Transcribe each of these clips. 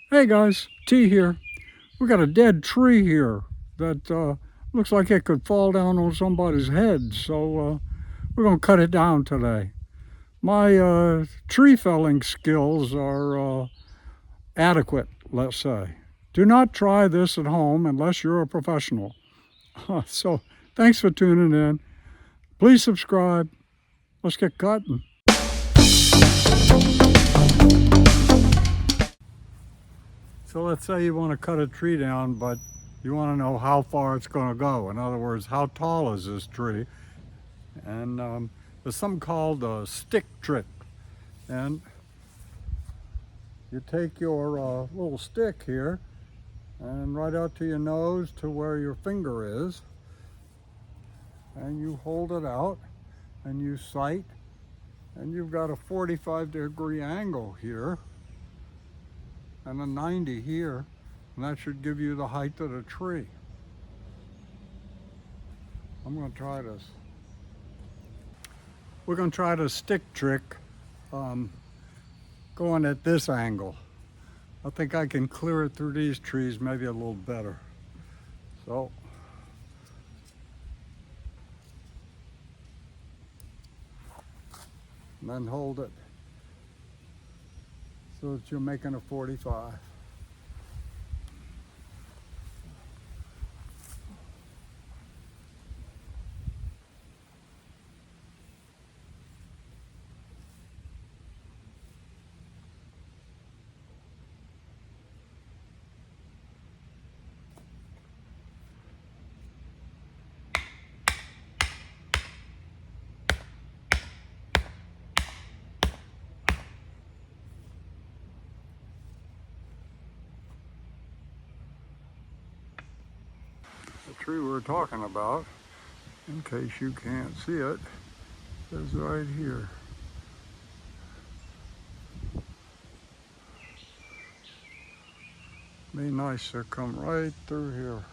Hey guys, T here. We got a dead tree here that looks like it could fall down on somebody's head, so we're going to cut it down today. My tree felling skills are adequate, let's say. Do not try this at home unless you're a professional. So thanks for tuning in. Please subscribe. Let's get cutting. So let's say you want to cut a tree down, but you want to know how far it's going to go. In other words, how tall is this tree? And there's something called a stick trick. And you take your little stick here and right out to your nose to where your finger is, and you hold it out and you sight, and you've got a 45-degree angle here and a 90 here, and that should give you the height of the tree. I'm going to try this. We're going to try the stick trick going at this angle. I think I can clear it through these trees maybe a little better. So and then hold it so that you're making a 45. The tree we're talking about, in case you can't see it, is right here. Be nice to come right through here.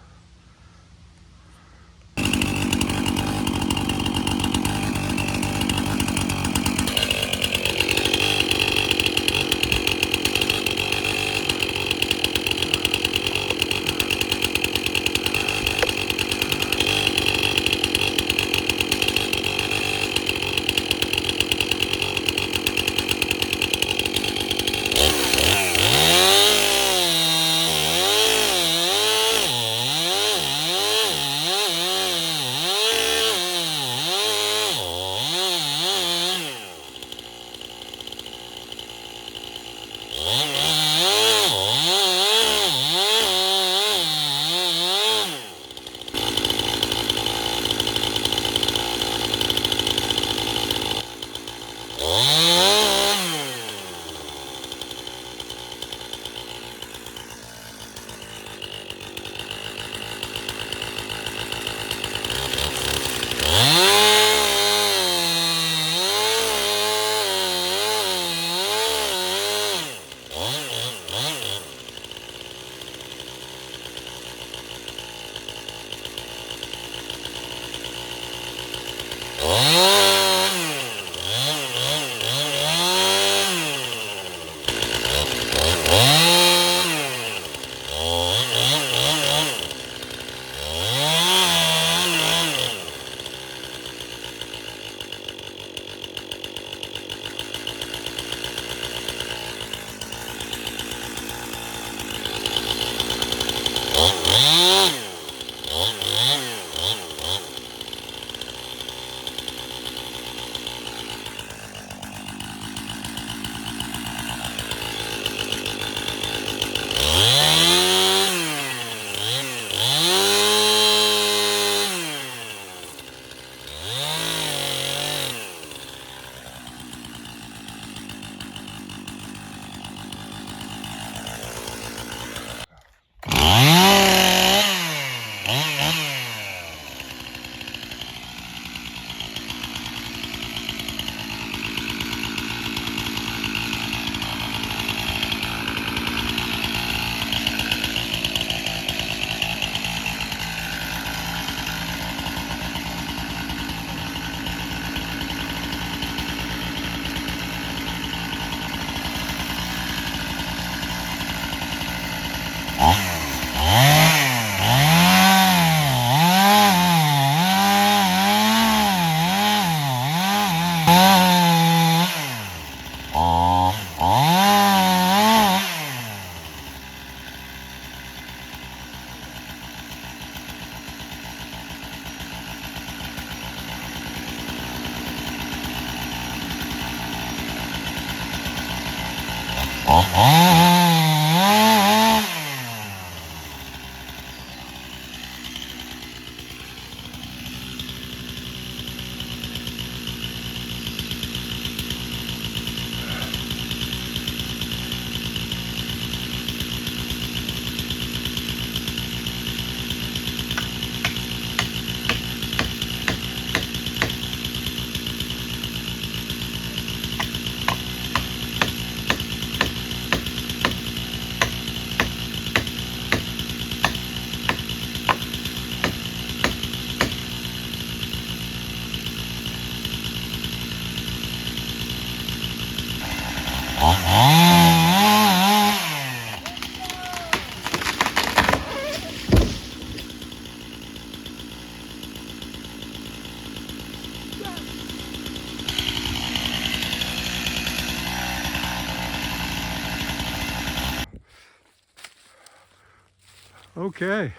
Okay,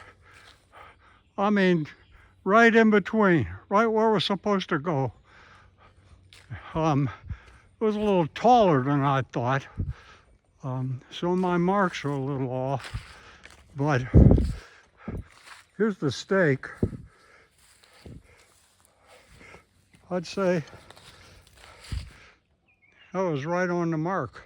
I mean, right in between, right where we're supposed to go. It was a little taller than I thought, so my marks are a little off, but here's the stake. I'd say that was right on the mark.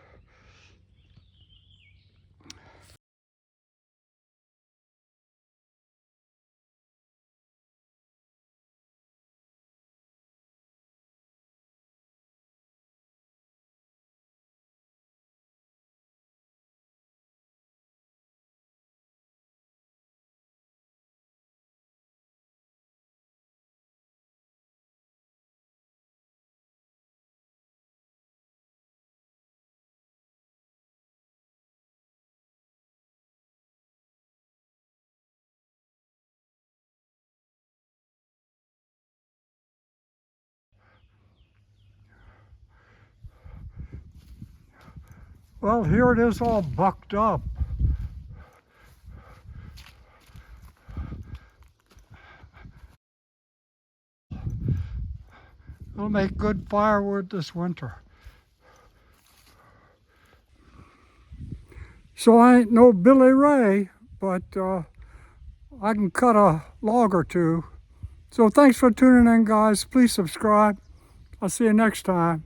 Well, here it is all bucked up. It'll make good firewood this winter. So I ain't no Billy Ray, but I can cut a log or two. So thanks for tuning in, guys. Please subscribe. I'll see you next time.